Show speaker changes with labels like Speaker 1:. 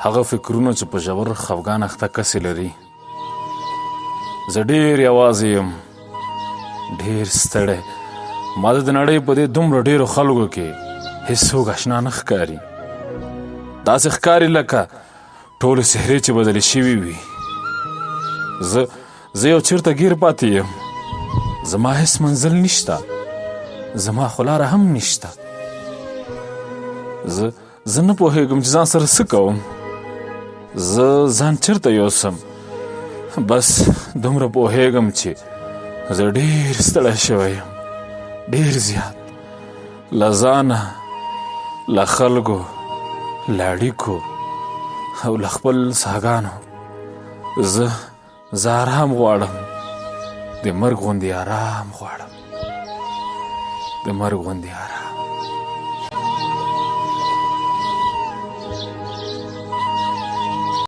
Speaker 1: هغه فکرونه چې په ژور خفګان اخته کسې لري. زه ډېر یوازې یم، ډېر ستړی. ما د نړۍ په دې دومره ډېرو خلکو کې هېڅوک اشنا نه ښکاري. داسې ښکاري لکه ټولې څهرې چې بدلې شوي وي. زه یو چېرته ګیر پاتې یم. زما هېڅ منزل نشته، زما خو لاره هم نشته. زه نه پوهېږم چې ځان سره څه کوم. زه ځان چېرته یوسم. بس دومره پوهېږم چې زه ډېر ستړی شوی یم، ډېر زیات. له ځانه، له خلکو، له اړیکو او له خپل ساګانو. زه آرام غواړم، د مرګ غوندې آرام غواړم، د مرګ غوندې آرام.